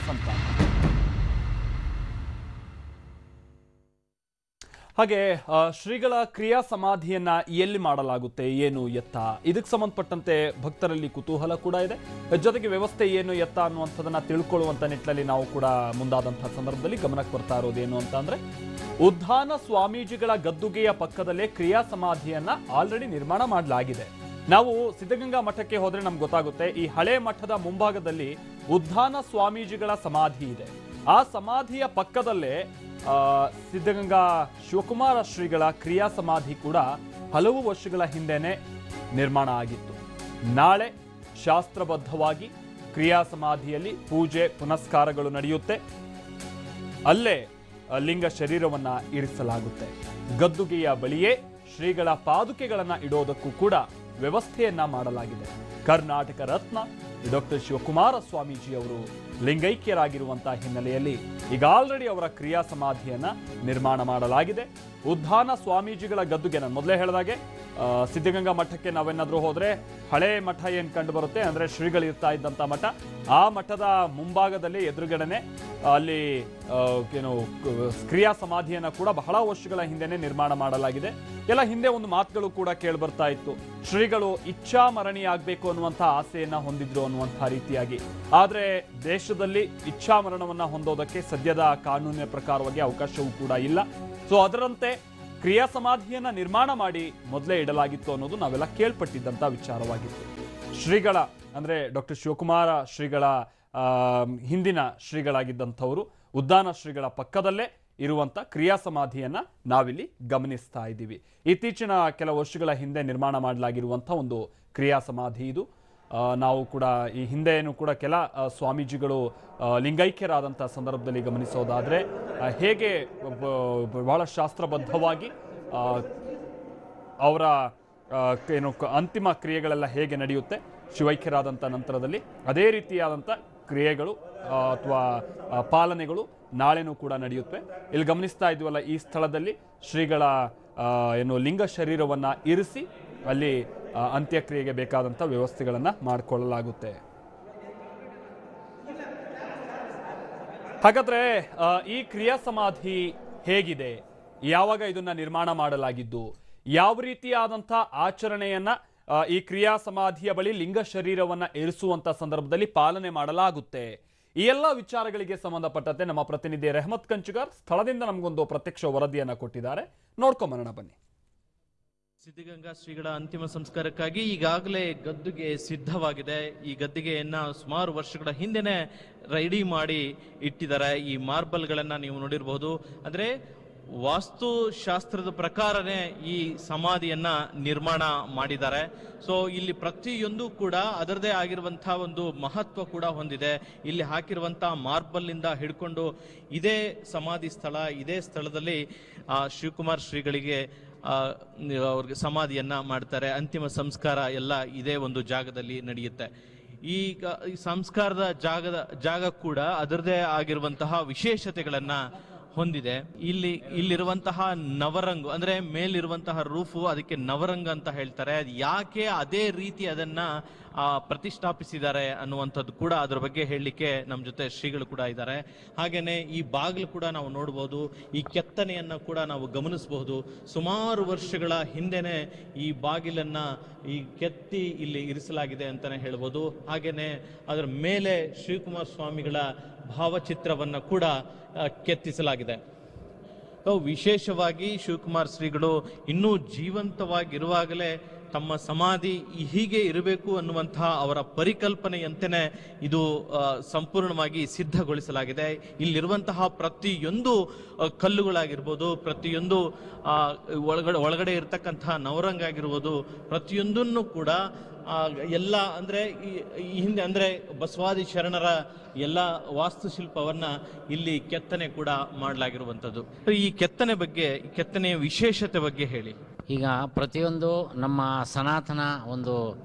ಸಂತಾನ. ಹಾಗೆ ಶ್ರೀಗಳ ಕ್ರಿಯಾ ಸಮಾಧಿಯನ್ನ ಎಲ್ಲಿ ಮಾಡಲಾಗುತ್ತೆ, ಏನು ಎತ್ತ, ಇದಕ್ಕೆ ಸಂಬಂಧಪಟ್ಟಂತೆ ಭಕ್ತರಲ್ಲಿ ಕುತೂಹಲ ಕೂಡ ಇದೆ. ಜೊತೆಗೆ ವ್ಯವಸ್ಥೆ ಏನು ಎತ್ತ ಅನ್ನುವಂಥದ್ದನ್ನ ತಿಳ್ಕೊಳ್ಳುವಂತ ನಿಟ್ಟಿನಲ್ಲಿ ನಾವು ಕೂಡ ಮುಂದಾದಂತಹ ಸಂದರ್ಭದಲ್ಲಿ ಗಮನಕ್ಕೆ ಬರ್ತಾ ಇರೋದೇನು ಅಂತ ಅಂದ್ರೆ, ಉದ್ಧಾನ ಸ್ವಾಮೀಜಿಗಳ ಗದ್ದುಗೆಯ ಪಕ್ಕದಲ್ಲೇ ಕ್ರಿಯಾ ಸಮಾಧಿಯನ್ನ ಆಲ್ರೆಡಿ ನಿರ್ಮಾಣ ಮಾಡಲಾಗಿದೆ. ನಾವು ಸಿದ್ಧಗಂಗಾ ಮಠಕ್ಕೆ ಹೋದ್ರೆ ನಮ್ಗೆ ಗೊತ್ತಾಗುತ್ತೆ, ಈ ಹಳೆ ಮಠದ ಮುಂಭಾಗದಲ್ಲಿ ಉದ್ಧಾನ ಸ್ವಾಮೀಜಿಗಳ ಸಮಾಧಿ ಇದೆ. ಆ ಸಮಾಧಿಯ ಪಕ್ಕದಲ್ಲೇ ಸಿದ್ಧಗಂಗಾ ಶಿವಕುಮಾರ ಶ್ರೀಗಳ ಕ್ರಿಯಾ ಸಮಾಧಿ ಕೂಡ ಹಲವು ವರ್ಷಗಳ ಹಿಂದೆನೆ ನಿರ್ಮಾಣ ಆಗಿತ್ತು. ನಾಳೆ ಶಾಸ್ತ್ರಬದ್ಧವಾಗಿ ಕ್ರಿಯಾ ಸಮಾಧಿಯಲ್ಲಿ ಪೂಜೆ ಪುನಸ್ಕಾರಗಳು ನಡೆಯುತ್ತೆ. ಅಲ್ಲೇ ಲಿಂಗ ಶರೀರವನ್ನ ಇರಿಸಲಾಗುತ್ತೆ. ಗದ್ದುಗೆಯ ಬಳಿಯೇ ಶ್ರೀಗಳ ಪಾದುಕೆಗಳನ್ನ ಇಡೋದಕ್ಕೂ ಕೂಡ ವ್ಯವಸ್ಥೆಯನ್ನ ಮಾಡಲಾಗಿದೆ. ಕರ್ನಾಟಕ ರತ್ನ ಡಾಕ್ಟರ್ ಶಿವಕುಮಾರ ಸ್ವಾಮೀಜಿ ಅವರು ಲಿಂಗೈಕ್ಯರಾಗಿರುವಂತಹ ಹಿನ್ನೆಲೆಯಲ್ಲಿ ಈಗ ಆಲ್ರೆಡಿ ಅವರ ಕ್ರಿಯಾ ಸಮಾಧಿಯನ್ನ ನಿರ್ಮಾಣ ಮಾಡಲಾಗಿದೆ. ಉದ್ಧಾನ ಸ್ವಾಮೀಜಿಗಳ ಗದ್ದುಗೆ, ನಾನು ಮೊದಲೇ ಹೇಳಿದಾಗೆ ಸಿದ್ಧಗಂಗಾ ಮಠಕ್ಕೆ ನಾವೇನಾದ್ರೂ ಹೋದ್ರೆ ಹಳೆ ಮಠ ಏನ್ ಕಂಡು ಬರುತ್ತೆ ಅಂದ್ರೆ ಶ್ರೀಗಳು ಇರ್ತಾ ಇದ್ದಂತ ಮಠ, ಆ ಮಠದ ಮುಂಭಾಗದಲ್ಲಿ ಎದುರುಗಡೆನೆ ಅಲ್ಲಿ ಏನು ಕ್ರಿಯಾ ಸಮಾಧಿಯನ್ನ ಕೂಡ ಬಹಳ ವರ್ಷಗಳ ಹಿಂದೆನೆ ನಿರ್ಮಾಣ ಮಾಡಲಾಗಿದೆ. ಎಲ್ಲ ಹಿಂದೆ ಒಂದು ಮಾತುಗಳು ಕೂಡ ಕೇಳಿ ಬರ್ತಾ ಇತ್ತು, ಶ್ರೀಗಳು ಇಚ್ಛಾಮರಣಿ ಆಗ್ಬೇಕು ಅನ್ನುವಂಥ ಆಸೆಯನ್ನ ಹೊಂದಿದ್ರು ಅನ್ನುವಂಥ ರೀತಿಯಾಗಿ. ಆದ್ರೆ ದೇಶದಲ್ಲಿ ಇಚ್ಛಾಮರಣವನ್ನ ಹೊಂದೋದಕ್ಕೆ ಸದ್ಯದ ಕಾನೂನಿನ ಪ್ರಕಾರವಾಗಿ ಅವಕಾಶವೂ ಕೂಡ ಇಲ್ಲ. ಸೊ ಅದರಂತೆ ಕ್ರಿಯಾ ಸಮಾಧಿಯನ್ನ ನಿರ್ಮಾಣ ಮಾಡಿ ಮೊದಲೇ ಇಡಲಾಗಿತ್ತು ಅನ್ನೋದು ನಾವೆಲ್ಲ ಕೇಳ್ಪಟ್ಟಿದ್ದಂಥ ವಿಚಾರವಾಗಿತ್ತು. ಶ್ರೀಗಳ ಅಂದ್ರೆ ಡಾಕ್ಟರ್ ಶಿವಕುಮಾರ ಶ್ರೀಗಳ ಹಿಂದಿನ ಶ್ರೀಗಳಾಗಿದ್ದಂಥವರು ಉದ್ಧಾನ ಶ್ರೀಗಳ ಪಕ್ಕದಲ್ಲೇ ಇರುವಂತ ಕ್ರಿಯಾ ಸಮಾಧಿಯನ್ನ ನಾವಿಲ್ಲಿ ಗಮನಿಸ್ತಾ ಇದ್ದೀವಿ. ಇತ್ತೀಚಿನ ಕೆಲ ವರ್ಷಗಳ ಹಿಂದೆ ನಿರ್ಮಾಣ ಮಾಡಲಾಗಿರುವಂಥ ಒಂದು ಕ್ರಿಯಾ ಸಮಾಧಿ ಇದು. ನಾವು ಕೂಡ ಈ ಹಿಂದೆಯೂ ಕೂಡ ಕೆಲ ಸ್ವಾಮೀಜಿಗಳು ಲಿಂಗೈಕ್ಯರಾದಂಥ ಸಂದರ್ಭದಲ್ಲಿ ಗಮನಿಸೋದಾದರೆ ಹೇಗೆ ಬಹಳ ಶಾಸ್ತ್ರಬದ್ಧವಾಗಿ ಅವರ ಏನು ಅಂತಿಮ ಕ್ರಿಯೆಗಳೆಲ್ಲ ಹೇಗೆ ನಡೆಯುತ್ತೆ ಶಿವೈಕ್ಯರಾದಂಥ ನಂತರದಲ್ಲಿ, ಅದೇ ರೀತಿಯಾದಂಥ ಕ್ರಿಯೆಗಳು ಅಥವಾ ಪಾಲನೆಗಳು ನಾಳೆನೂ ಕೂಡ ನಡೆಯುತ್ತವೆ. ಇಲ್ಲಿ ಗಮನಿಸ್ತಾ ಇದ್ವಲ್ಲ, ಈ ಸ್ಥಳದಲ್ಲಿ ಶ್ರೀಗಳ ಏನು ಲಿಂಗ ಶರೀರವನ್ನು ಇರಿಸಿ ಅಲ್ಲಿ ಅಂತ್ಯಕ್ರಿಯೆಗೆ ಬೇಕಾದಂಥ ವ್ಯವಸ್ಥೆಗಳನ್ನು ಮಾಡಿಕೊಳ್ಳಲಾಗುತ್ತೆ. ಹಾಗಾದ್ರೆ ಈ ಕ್ರಿಯಾ ಸಮಾಧಿ ಹೇಗಿದೆ, ಯಾವಾಗ ಇದನ್ನ ನಿರ್ಮಾಣ ಮಾಡಲಾಗಿದ್ದು, ಯಾವ ರೀತಿಯಾದಂಥ ಆಚರಣೆಯನ್ನ ಈ ಕ್ರಿಯಾ ಸಮಾಧಿಯ ಬಳಿ ಲಿಂಗ ಶರೀರವನ್ನ ಇರಿಸುವಂತ ಸಂದರ್ಭದಲ್ಲಿ ಪಾಲನೆ ಮಾಡಲಾಗುತ್ತೆ, ಈ ಎಲ್ಲ ವಿಚಾರಗಳಿಗೆ ಸಂಬಂಧಪಟ್ಟಂತೆ ನಮ್ಮ ಪ್ರತಿನಿಧಿ ರೆಹಮತ್ ಕಂಚುಗಾರ್ ಸ್ಥಳದಿಂದ ನಮಗೊಂದು ಪ್ರತ್ಯಕ್ಷ ವರದಿಯನ್ನ ಕೊಟ್ಟಿದ್ದಾರೆ. ನೋಡ್ಕೊಂಬರೋಣ ಬನ್ನಿ. ಸಿದ್ಧಗಂಗಾ ಶ್ರೀಗಳ ಅಂತಿಮ ಸಂಸ್ಕಾರಕ್ಕಾಗಿ ಈಗಾಗಲೇ ಗದ್ದುಗೆ ಸಿದ್ಧವಾಗಿದೆ. ಈ ಗದ್ದುಗೆಯನ್ನ ಸುಮಾರು ವರ್ಷಗಳ ಹಿಂದೆನೆ ರೆಡಿ ಮಾಡಿ ಇಟ್ಟಿದ್ದಾರೆ. ಈ ಮಾರ್ಬಲ್ಗಳನ್ನ ನೀವು ನೋಡಿರಬಹುದು. ಅಂದ್ರೆ ವಾಸ್ತುಶಾಸ್ತ್ರದ ಪ್ರಕಾರನೇ ಈ ಸಮಾಧಿಯನ್ನ ನಿರ್ಮಾಣ ಮಾಡಿದ್ದಾರೆ. ಸೊ ಇಲ್ಲಿ ಪ್ರತಿಯೊಂದು ಕೂಡ ಅದರದೇ ಆಗಿರುವಂತಹ ಒಂದು ಮಹತ್ವ ಕೂಡ ಹೊಂದಿದೆ. ಇಲ್ಲಿ ಹಾಕಿರುವಂತಹ ಮಾರ್ಬಲ್ ಇಂದ ಹಿಡ್ಕೊಂಡು ಇದೇ ಸಮಾಧಿ ಸ್ಥಳ, ಇದೇ ಸ್ಥಳದಲ್ಲಿ ಶಿವಕುಮಾರ್ ಶ್ರೀಗಳಿಗೆ ಅವ್ರಿಗೆ ಸಮಾಧಿಯನ್ನ ಮಾಡ್ತಾರೆ. ಅಂತಿಮ ಸಂಸ್ಕಾರ ಎಲ್ಲ ಇದೇ ಒಂದು ಜಾಗದಲ್ಲಿ ನಡೆಯುತ್ತೆ. ಈಗ ಈ ಸಂಸ್ಕಾರದ ಜಾಗ ಕೂಡ ಅದರದೇ ಆಗಿರುವಂತಹ ವಿಶೇಷತೆಗಳನ್ನ ಹೊಂದಿದೆ. ಇಲ್ಲಿರುವಂತಹ ನವರಂಗು ಅಂದ್ರೆ ಮೇಲಿರುವಂತಹ ರೂಫು, ಅದಕ್ಕೆ ನವರಂಗ ಅಂತ ಹೇಳ್ತಾರೆ. ಅದು ಯಾಕೆ ಅದೇ ರೀತಿ ಅದನ್ನ ಪ್ರತಿಷ್ಠಾಪಿಸಿದ್ದಾರೆ ಅನ್ನುವಂಥದ್ದು ಕೂಡ ಅದರ ಬಗ್ಗೆ ಹೇಳಲಿಕ್ಕೆ ನಮ್ಮ ಜೊತೆ ಶ್ರೀಗಳು ಕೂಡ ಇದ್ದಾರೆ. ಹಾಗೇನೆ ಈ ಬಾಗಿಲು ಕೂಡ ನಾವು ನೋಡಬಹುದು. ಈ ಕೆತ್ತನೆಯನ್ನ ಕೂಡ ನಾವು ಗಮನಿಸಬಹುದು. ಸುಮಾರು ವರ್ಷಗಳ ಹಿಂದೆನೆ ಈ ಬಾಗಿಲನ್ನ ಈ ಕೆತ್ತಿ ಇಲ್ಲಿ ಇರಿಸಲಾಗಿದೆ ಅಂತಾನೆ ಹೇಳ್ಬೋದು. ಹಾಗೇನೆ ಅದರ ಮೇಲೆ ಶಿವಕುಮಾರ ಸ್ವಾಮಿಗಳ ಭಾವಚಿತ್ರವನ್ನ ಕೂಡ ಕೆತ್ತಿಸಲಾಗಿದೆ. ವಿಶೇಷವಾಗಿ ಶಿವಕುಮಾರ್ ಶ್ರೀಗಳು ಇನ್ನೂ ಜೀವಂತವಾಗಿರುವಾಗಲೇ ತಮ್ಮ ಸಮಾಧಿ ಹೀಗೆ ಇರಬೇಕು ಅನ್ನುವಂತಹ ಅವರ ಪರಿಕಲ್ಪನೆಯಂತೆಯೇ ಇದು ಸಂಪೂರ್ಣವಾಗಿ ಸಿದ್ಧಗೊಳಿಸಲಾಗಿದೆ. ಇಲ್ಲಿರುವಂತಹ ಪ್ರತಿಯೊಂದು ಕಲ್ಲುಗಳಾಗಿರ್ಬೋದು, ಪ್ರತಿಯೊಂದು ಒಳಗಡೆ ಇರತಕ್ಕಂತಹ ನವರಂಗ ಆಗಿರ್ಬೋದು, ಪ್ರತಿಯೊಂದನ್ನು ಕೂಡ ಎಲ್ಲ ಅಂದ್ರೆ ಈ ಹಿಂದೆ ಅಂದ್ರೆ ಬಸವಾದಿ ಶರಣರ ಎಲ್ಲ ವಾಸ್ತುಶಿಲ್ಪವನ್ನ ಇಲ್ಲಿ ಕೆತ್ತನೆ ಕೂಡ ಮಾಡಲಾಗಿರುವಂಥದ್ದು. ಈ ಕೆತ್ತನೆ ಬಗ್ಗೆ, ಕೆತ್ತನೆಯ ವಿಶೇಷತೆ ಬಗ್ಗೆ ಹೇಳಿ. ಈಗ ಪ್ರತಿಯೊಂದು ನಮ್ಮ ಸನಾತನ ಒಂದು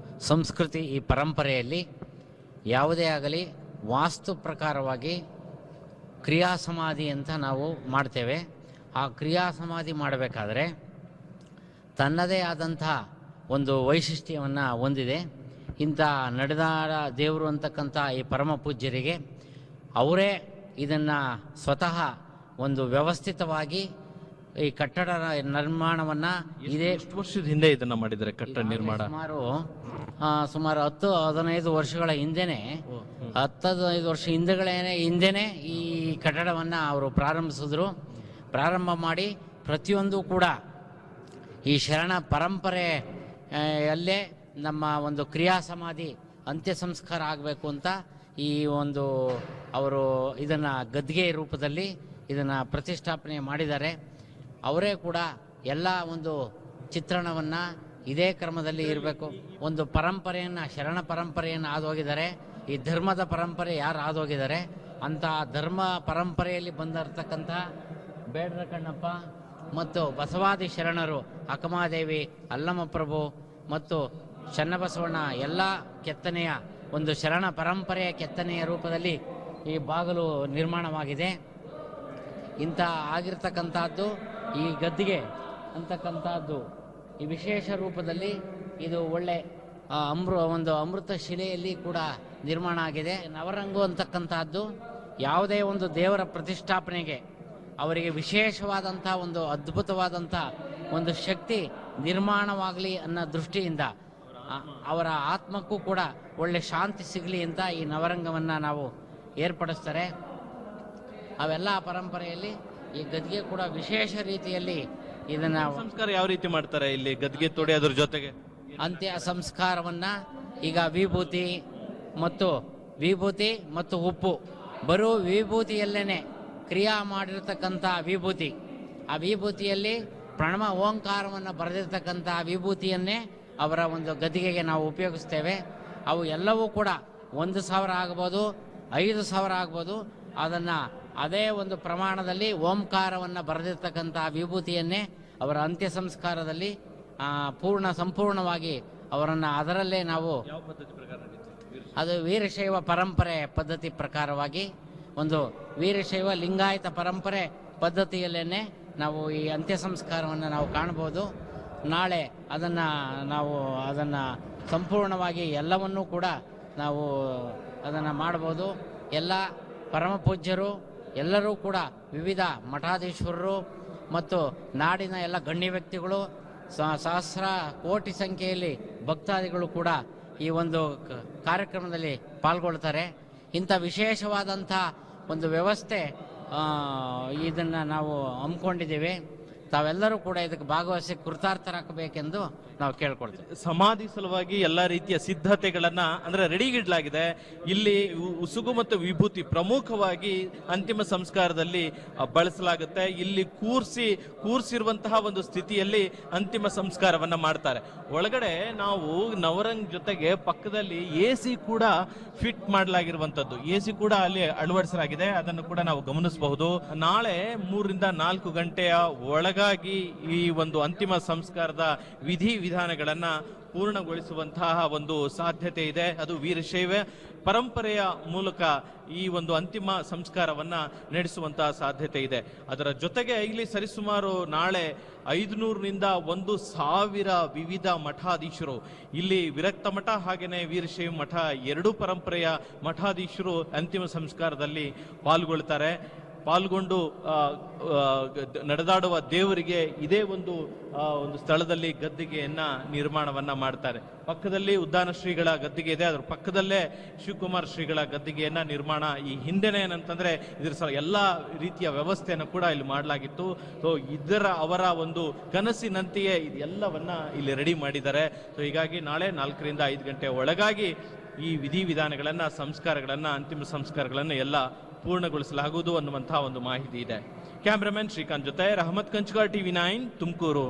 ಸಂಸ್ಕೃತಿ, ಈ ಪರಂಪರೆಯಲ್ಲಿ ಯಾವುದೇ ಆಗಲಿ ವಾಸ್ತು ಪ್ರಕಾರವಾಗಿ ಕ್ರಿಯಾ ಸಮಾಧಿ ಅಂತ ನಾವು ಮಾಡ್ತೇವೆ. ಆ ಕ್ರಿಯಾ ಸಮಾಧಿ ಮಾಡಬೇಕಾದ್ರೆ ತನ್ನದೇ ಆದಂಥ ಒಂದು ವೈಶಿಷ್ಟ್ಯವನ್ನು ಹೊಂದಿದೆ. ಇಂಥ ನಡೆದಾಡ ದೇವರು ಅಂತಕ್ಕಂಥ ಈ ಪರಮ ಪೂಜ್ಯರಿಗೆ ಅವರೇ ಇದನ್ನು ಸ್ವತಃ ಒಂದು ವ್ಯವಸ್ಥಿತವಾಗಿ ಈ ಕಟ್ಟಡ ನಿರ್ಮಾಣವನ್ನು ಎಷ್ಟು ವರ್ಷದ ಹಿಂದೆ ಇದನ್ನ ಮಾಡಿದ್ದಾರೆ ಕಟ್ಟಡ ನಿರ್ಮಾಣ? ಸುಮಾರು 10-15 ವರ್ಷಗಳ ಹಿಂದೆನೆ 10-15 ವರ್ಷ ಹಿಂದೆನೆ ಈ ಕಟ್ಟಡವನ್ನು ಅವರು ಪ್ರಾರಂಭ ಮಾಡಿ ಪ್ರತಿಯೊಂದು ಕೂಡ ಈ ಶರಣ ಪರಂಪರೆಯಲ್ಲೇ ನಮ್ಮ ಒಂದು ಕ್ರಿಯಾ ಸಮಾಧಿ ಅಂತ್ಯ ಸಂಸ್ಕಾರ ಆಗಬೇಕು ಅಂತ ಈ ಒಂದು ಅವರು ಇದನ್ನು ಗದ್ಗೆ ರೂಪದಲ್ಲಿ ಇದನ್ನು ಪ್ರತಿಷ್ಠಾಪನೆ ಮಾಡಿದ್ದಾರೆ. ಅವರೇ ಕೂಡ ಎಲ್ಲ ಒಂದು ಚಿತ್ರಣವನ್ನು ಇದೇ ಕ್ರಮದಲ್ಲಿ ಇರಬೇಕು. ಒಂದು ಪರಂಪರೆಯನ್ನು ಶರಣ ಪರಂಪರೆಯನ್ನು ಆದೋಗಿದ್ದಾರೆ. ಈ ಧರ್ಮದ ಪರಂಪರೆ ಯಾರು ಆದೋಗಿದ್ದಾರೆ ಅಂತ ಧರ್ಮ ಪರಂಪರೆಯಲ್ಲಿ ಬಂದಿರತಕ್ಕಂಥ ಬೇಡರ ಕಣ್ಣಪ್ಪ ಮತ್ತು ಬಸವಾದಿ ಶರಣರು ಅಕ್ಕಮಾದೇವಿ, ಅಲ್ಲಮಪ್ರಭು ಮತ್ತು ಚನ್ನಬಸವಣ್ಣ ಎಲ್ಲ ಕೆತ್ತನೆಯ ಒಂದು ಶರಣ ಪರಂಪರೆಯ ಕೆತ್ತನೆಯ ರೂಪದಲ್ಲಿ ಈ ಬಾಗಿಲು ನಿರ್ಮಾಣವಾಗಿದೆ. ಇಂಥ ಆಗಿರ್ತಕ್ಕಂಥದ್ದು ಈ ಗದ್ದಿಗೆ ಅಂತಕ್ಕಂಥದ್ದು ಈ ವಿಶೇಷ ರೂಪದಲ್ಲಿ ಇದು ಒಳ್ಳೆ ಒಂದು ಅಮೃತ ಶಿಲೆಯಲ್ಲಿ ಕೂಡ ನಿರ್ಮಾಣ ಆಗಿದೆ. ನವರಂಗು ಅಂತಕ್ಕಂಥದ್ದು ಯಾವುದೇ ಒಂದು ದೇವರ ಪ್ರತಿಷ್ಠಾಪನೆಗೆ ಅವರಿಗೆ ವಿಶೇಷವಾದಂಥ ಒಂದು ಅದ್ಭುತವಾದಂಥ ಒಂದು ಶಕ್ತಿ ನಿರ್ಮಾಣವಾಗಲಿ ಅನ್ನೋ ದೃಷ್ಟಿಯಿಂದ ಅವರ ಆತ್ಮಕ್ಕೂ ಕೂಡ ಒಳ್ಳೆ ಶಾಂತಿ ಸಿಗಲಿ ಅಂತ ಈ ನವರಂಗವನ್ನು ನಾವು ಏರ್ಪಡಿಸ್ತಾರೆ. ಅವೆಲ್ಲ ಪರಂಪರೆಯಲ್ಲಿ ಈ ಗದ್ಗೆ ಕೂಡ ವಿಶೇಷ ರೀತಿಯಲ್ಲಿ ಇದನ್ನ ಸಂಸ್ಕಾರ ಯಾವ ರೀತಿ ಮಾಡ್ತಾರೆ ಇಲ್ಲಿ ಗದ್ಗೆ ತೋಡಿ ಅದ್ರ ಜೊತೆಗೆ ಅಂತ್ಯ ಸಂಸ್ಕಾರವನ್ನ ಈಗ ವಿಭೂತಿ ಮತ್ತು ಉಪ್ಪು ಬರೋ ವಿಭೂತಿಯಲ್ಲೇನೆ ಕ್ರಿಯಾ ಮಾಡಿರ್ತಕ್ಕಂಥ ವಿಭೂತಿ, ಆ ವಿಭೂತಿಯಲ್ಲಿ ಪ್ರಣವ ಓಂಕಾರವನ್ನು ಬರೆದಿರ್ತಕ್ಕಂಥ ವಿಭೂತಿಯನ್ನೇ ಅವರ ಒಂದು ಗದ್ದಿಗೆಗೆ ನಾವು ಉಪಯೋಗಿಸ್ತೇವೆ. ಅವು ಎಲ್ಲವೂ ಕೂಡ 1,000 ಆಗ್ಬೋದು, 5,000 ಆಗ್ಬೋದು. ಅದನ್ನು ಅದೇ ಒಂದು ಪ್ರಮಾಣದಲ್ಲಿ ಓಂಕಾರವನ್ನು ಬರೆದಿರ್ತಕ್ಕಂಥ ವಿಭೂತಿಯನ್ನೇ ಅವರ ಅಂತ್ಯ ಸಂಸ್ಕಾರದಲ್ಲಿ ಸಂಪೂರ್ಣವಾಗಿ ಅವರನ್ನು ಅದರಲ್ಲೇ ನಾವು ಅದು ವೀರಶೈವ ಪರಂಪರೆ ಪದ್ಧತಿ ಪ್ರಕಾರವಾಗಿ ಒಂದು ವೀರಶೈವ ಲಿಂಗಾಯತ ಪರಂಪರೆ ಪದ್ಧತಿಯಲ್ಲೇ ನಾವು ಈ ಅಂತ್ಯ ಸಂಸ್ಕಾರವನ್ನು ನಾವು ಕಾಣ್ಬೋದು. ನಾಳೆ ಅದನ್ನು ಸಂಪೂರ್ಣವಾಗಿ ಎಲ್ಲವನ್ನೂ ಕೂಡ ನಾವು ಅದನ್ನು ಮಾಡ್ಬೋದು. ಎಲ್ಲ ಪರಮ ಪೂಜ್ಯರು ಎಲ್ಲರೂ ಕೂಡ ವಿವಿಧ ಮಠಾಧೀಶ್ವರರು ಮತ್ತು ನಾಡಿನ ಎಲ್ಲ ಗಣ್ಯ ವ್ಯಕ್ತಿಗಳು ಸಹಸ್ರ ಕೋಟಿ ಸಂಖ್ಯೆಯಲ್ಲಿ ಭಕ್ತಾದಿಗಳು ಕೂಡ ಈ ಒಂದು ಕಾರ್ಯಕ್ರಮದಲ್ಲಿ ಪಾಲ್ಗೊಳ್ತಾರೆ. ಇಂಥ ವಿಶೇಷವಾದಂಥ ಒಂದು ವ್ಯವಸ್ಥೆ ಇದನ್ನು ನಾವು ಹಮ್ಮಿಕೊಂಡಿದ್ದೀವಿ. ತಾವೆಲ್ಲರೂ ಕೂಡ ಇದಕ್ಕೆ ಭಾಗವಹಿಸಿ ಕೃತಾರ್ಥರಾಗಬೇಕೆಂದು ನಾವು ಕೇಳ್ಕೊಳ್ತೀವಿ. ಸಮಾಧಿ ಸಲುವಾಗಿ ಎಲ್ಲಾ ರೀತಿಯ ಸಿದ್ಧತೆಗಳನ್ನ ಅಂದ್ರೆ ರೆಡಿಗಿಡ್ಲಾಗಿದೆ. ಇಲ್ಲಿ ಉಸುಗು ಮತ್ತು ವಿಭೂತಿ ಪ್ರಮುಖವಾಗಿ ಅಂತಿಮ ಸಂಸ್ಕಾರದಲ್ಲಿ ಬಳಸಲಾಗುತ್ತೆ. ಇಲ್ಲಿ ಕೂರ್ಸಿರುವಂತಹ ಒಂದು ಸ್ಥಿತಿಯಲ್ಲಿ ಅಂತಿಮ ಸಂಸ್ಕಾರವನ್ನ ಮಾಡ್ತಾರೆ. ಒಳಗಡೆ ನಾವು ನವರಂಗ್ ಜೊತೆಗೆ ಪಕ್ಕದಲ್ಲಿ AC ಕೂಡ ಫಿಟ್ ಮಾಡಲಾಗಿರುವಂತದ್ದು, AC ಕೂಡ ಅಲ್ಲಿ ಅಳವಡಿಸಲಾಗಿದೆ. ಅದನ್ನು ಕೂಡ ನಾವು ಗಮನಿಸಬಹುದು. ನಾಳೆ 3 ರಿಂದ 4 ಗಂಟೆಯ ಒಳಗಾಗಿ ಈ ಒಂದು ಅಂತಿಮ ಸಂಸ್ಕಾರದ ವಿಧಾನಗಳನ್ನ ಪೂರ್ಣಗೊಳಿಸುವಂತಹ ಒಂದು ಸಾಧ್ಯತೆ ಇದೆ. ಅದು ವೀರಶೈವ ಪರಂಪರೆಯ ಮೂಲಕ ಈ ಒಂದು ಅಂತಿಮ ಸಂಸ್ಕಾರವನ್ನ ನಡೆಸುವಂತಹ ಸಾಧ್ಯತೆ ಇದೆ. ಅದರ ಜೊತೆಗೆ ಇಲ್ಲಿ ಸರಿಸುಮಾರು ನಾಳೆ 500ರಿಂದ 1,000 ವಿವಿಧ ಮಠಾಧೀಶರು, ಇಲ್ಲಿ ವಿರಕ್ತ ಮಠ ಹಾಗೇನೆ ವೀರಶೈವ ಮಠ ಎರಡೂ ಪರಂಪರೆಯ ಮಠಾಧೀಶರು ಅಂತಿಮ ಸಂಸ್ಕಾರದಲ್ಲಿ ಪಾಲ್ಗೊಂಡು ನಡೆದಾಡುವ ದೇವರಿಗೆ ಇದೇ ಒಂದು ಸ್ಥಳದಲ್ಲಿ ಗದ್ದಿಗೆಯನ್ನ ನಿರ್ಮಾಣವನ್ನ ಮಾಡ್ತಾರೆ. ಪಕ್ಕದಲ್ಲಿ ಉದ್ದಾನ ಶ್ರೀಗಳ ಗದ್ದಿಗೆ ಇದೆ, ಅದರ ಪಕ್ಕದಲ್ಲೇ ಶಿವಕುಮಾರ್ ಶ್ರೀಗಳ ಗದ್ದಿಗೆಯನ್ನ ನಿರ್ಮಾಣ. ಈ ಹಿಂದೆನೆ ಏನಂತಂದ್ರೆ ಇದ್ರ ಎಲ್ಲಾ ರೀತಿಯ ವ್ಯವಸ್ಥೆಯನ್ನು ಕೂಡ ಇಲ್ಲಿ ಮಾಡಲಾಗಿತ್ತು. ಸೊ ಅವರ ಒಂದು ಕನಸಿನಂತೆಯೇ ಇದೆಲ್ಲವನ್ನ ಇಲ್ಲಿ ರೆಡಿ ಮಾಡಿದ್ದಾರೆ. ಸೊ ಹೀಗಾಗಿ ನಾಳೆ 4 ರಿಂದ 5 ಗಂಟೆ ಒಳಗಾಗಿ ಈ ವಿಧಾನಗಳನ್ನ ಸಂಸ್ಕಾರಗಳನ್ನ ಅಂತಿಮ ಸಂಸ್ಕಾರಗಳನ್ನ ಎಲ್ಲ ಪೂರ್ಣಗೊಳಿಸಲಾಗುವುದು ಅನ್ನುವಂತಹ ಒಂದು ಮಾಹಿತಿ ಇದೆ. ಕ್ಯಾಮ್ರಾಮನ್ ಶ್ರೀಕಾಂತ್ ಜೊತೆ ರಹಮತ್ ಕಂಚಗಾರ್, TV9 ತುಮಕೂರು.